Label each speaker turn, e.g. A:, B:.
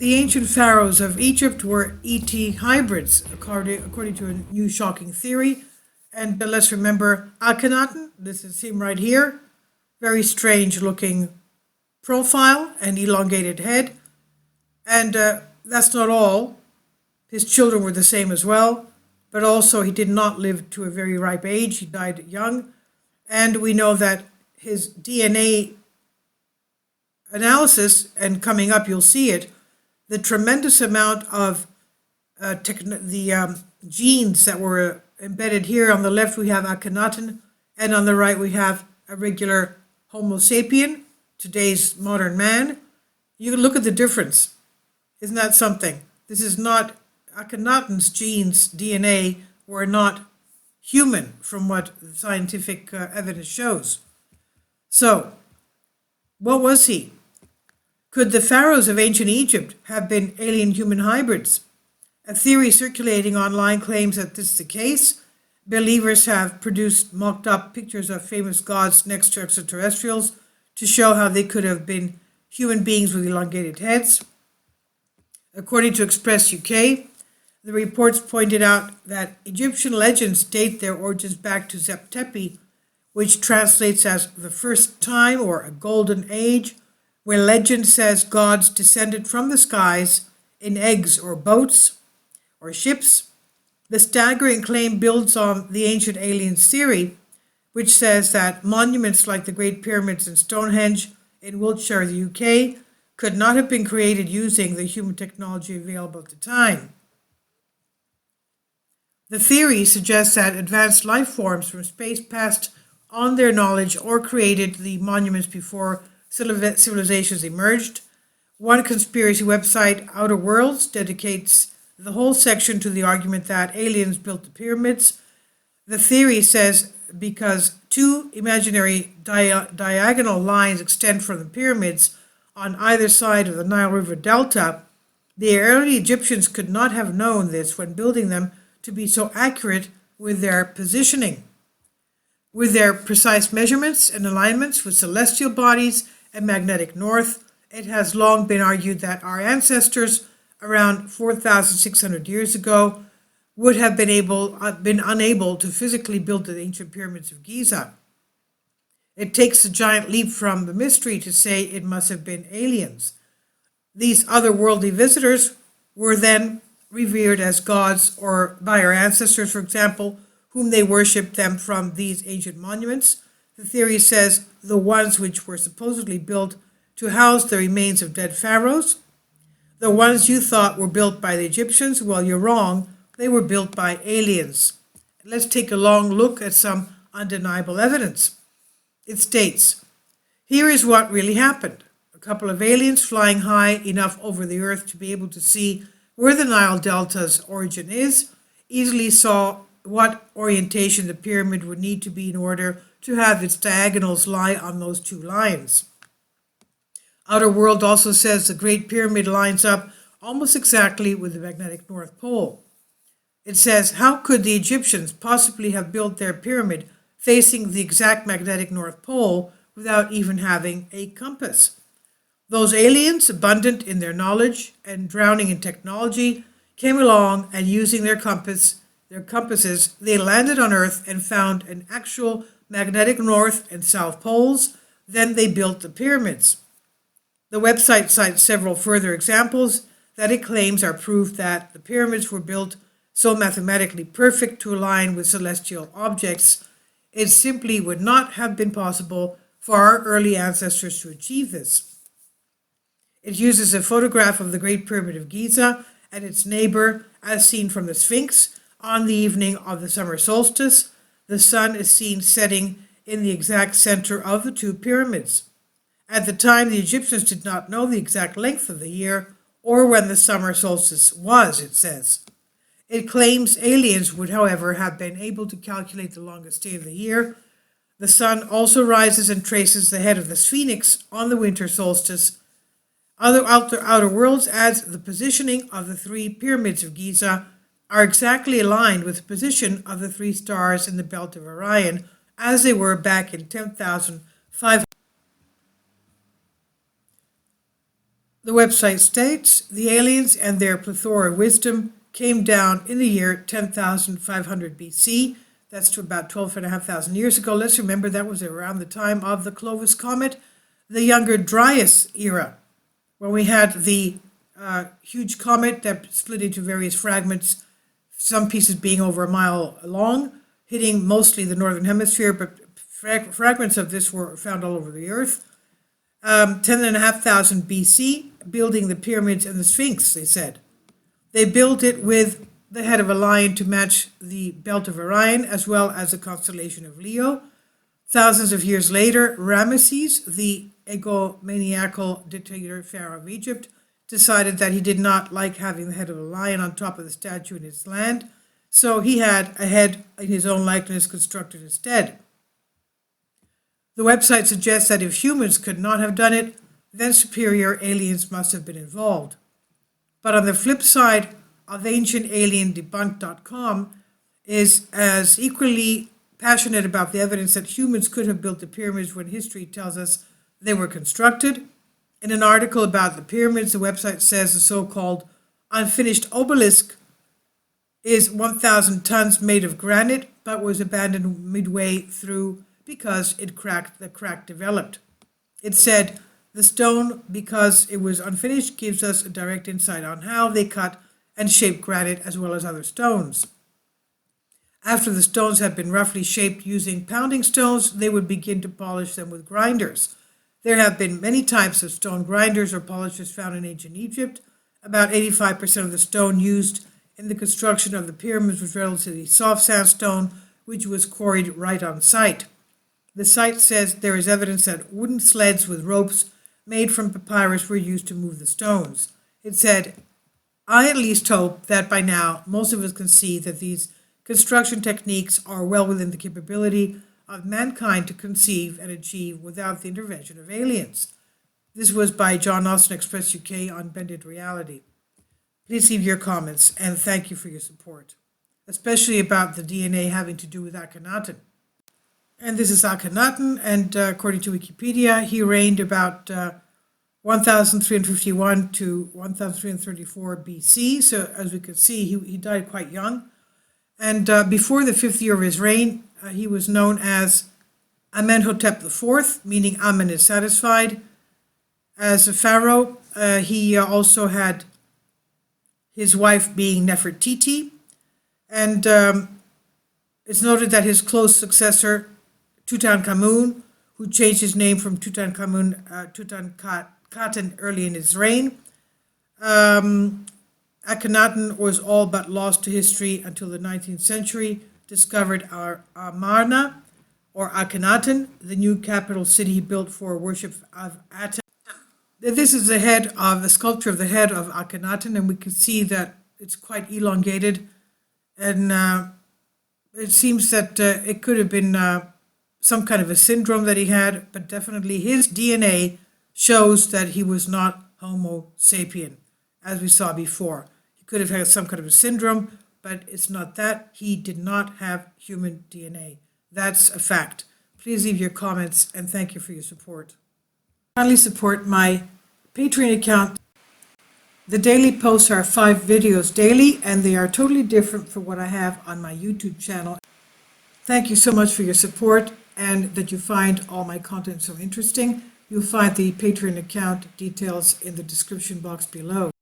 A: The ancient pharaohs of Egypt were ET hybrids, according to a new shocking theory. And let's remember Akhenaten, this is him right here, very strange looking profile and elongated head. And that's not all. His children were the same as well, but also he did not live to a very ripe age. He died young. And we know that his DNA analysis, and coming up you'll see it, the tremendous amount of genes that were embedded here. On the left we have Akhenaten, and on the right we have a regular Homo sapien, today's modern man. You can look at the difference. Isn't that something? This is not, Akhenaten's genes, DNA, were not human from what scientific evidence shows. So, what was he? Could the pharaohs of ancient Egypt have been alien-human hybrids? A theory circulating online claims that this is the case. Believers have produced mocked-up pictures of famous gods next to extraterrestrials to show how they could have been human beings with elongated heads. According to Express UK, the reports pointed out that Egyptian legends date their origins back to Zep-Tepi, which translates as the first time or a golden age, where legend says gods descended from the skies in eggs or boats or ships. The staggering claim builds on the ancient aliens theory, which says that monuments like the Great Pyramids and Stonehenge in Wiltshire, the UK, could not have been created using the human technology available at the time. The theory suggests that advanced life forms from space passed on their knowledge or created the monuments before civilizations emerged. One conspiracy website, Outer Worlds, dedicates the whole section to the argument that aliens built the pyramids. The theory says because two imaginary diagonal lines extend from the pyramids on either side of the Nile River Delta, the early Egyptians could not have known this when building them to be so accurate with their positioning. With their precise measurements and alignments with celestial bodies and magnetic north, it has long been argued that our ancestors, around 4,600 years ago, would have been unable to physically build the ancient pyramids of Giza. It takes a giant leap from the mystery to say it must have been aliens. These otherworldly visitors were then revered as gods, or by our ancestors, for example, whom they worshipped them from these ancient monuments. The theory says the ones which were supposedly built to house the remains of dead pharaohs. The ones you thought were built by the Egyptians, well, you're wrong. They were built by aliens. Let's take a long look at some undeniable evidence. It states, here is what really happened. A couple of aliens flying high enough over the earth to be able to see where the Nile Delta's origin is, easily saw what orientation the pyramid would need to be in order to have its diagonals lie on those two lines. Outer World also says the Great Pyramid lines up almost exactly with the magnetic North Pole. It says, how could the Egyptians possibly have built their pyramid facing the exact magnetic North Pole without even having a compass? Those aliens, abundant in their knowledge and drowning in technology, came along and using their compasses, they landed on Earth and found an actual magnetic North and South poles. Then they built the pyramids. The website cites several further examples that it claims are proof that the pyramids were built so mathematically perfect to align with celestial objects, it simply would not have been possible for our early ancestors to achieve this. It uses a photograph of the Great Pyramid of Giza and its neighbor as seen from the Sphinx on the evening of the summer solstice. The sun is seen setting in the exact center of the two pyramids. At the time, the Egyptians did not know the exact length of the year or when the summer solstice was, it says. It claims aliens would, however, have been able to calculate the longest day of the year. The sun also rises and traces the head of the Sphinx on the winter solstice. Outer Worlds adds the positioning of the three pyramids of Giza are exactly aligned with the position of the three stars in the belt of Orion as they were back in 10,500. The website states, the aliens and their plethora of wisdom came down in the year 10,500 BC. That's to about 12,500 years ago. Let's remember that was around the time of the Clovis Comet, the Younger Dryas era, when we had the huge comet that split into various fragments, some pieces being over a mile long, hitting mostly the northern hemisphere, but fragments of this were found all over the earth. 10,500 BC, building the pyramids and the Sphinx, they said. They built it with the head of a lion to match the belt of Orion, as well as the constellation of Leo. Thousands of years later, Ramesses, the egomaniacal dictator Pharaoh of Egypt, decided that he did not like having the head of a lion on top of the statue in his land, so he had a head in his own likeness constructed instead. The website suggests that if humans could not have done it, then superior aliens must have been involved. But on the flip side of ancientalien.debunk.com is as equally passionate about the evidence that humans could have built the pyramids when history tells us they were constructed. In an article about the pyramids, the website says the so-called unfinished obelisk is 1,000 tons made of granite, but was abandoned midway through because the crack developed. It said, the stone, because it was unfinished, gives us a direct insight on how they cut and shape granite as well as other stones. After the stones had been roughly shaped using pounding stones, they would begin to polish them with grinders. There have been many types of stone grinders or polishers found in ancient Egypt. About 85% of the stone used in the construction of the pyramids was relatively soft sandstone, which was quarried right on site. The site says there is evidence that wooden sleds with ropes made from papyrus were used to move the stones. It said, I at least hope that by now most of us can see that these construction techniques are well within the capability of mankind to conceive and achieve without the intervention of aliens. This was by John Austin, Express UK on Bended Reality. Please leave your comments and thank you for your support, especially about the DNA having to do with Akhenaten. And this is Akhenaten, and according to Wikipedia, he reigned about 1351 to 1334 BC. So as we can see, he died quite young. And before the 5th year of his reign, he was known as Amenhotep IV, meaning Amen is satisfied. As a pharaoh, he also had his wife being Nefertiti. And it's noted that his close successor, Tutankhamun, who changed his name from Tutankhaten early in his reign. Akhenaten was all but lost to history until the 19th century, discovered Amarna, or Akhenaten, the new capital city he built for worship of Aten. This is the sculpture of the head of Akhenaten, and we can see that it's quite elongated, and it seems that it could have been some kind of a syndrome that he had, but definitely his DNA shows that he was not Homo sapien, as we saw before. He could have had some kind of a syndrome, but it's not that. He did not have human DNA. That's a fact. Please leave your comments, and thank you for your support. Kindly support my Patreon account. The daily posts are 5 videos daily, and they are totally different from what I have on my YouTube channel. Thank you so much for your support, and that you find all my content so interesting. You'll find the Patreon account details in the description box below.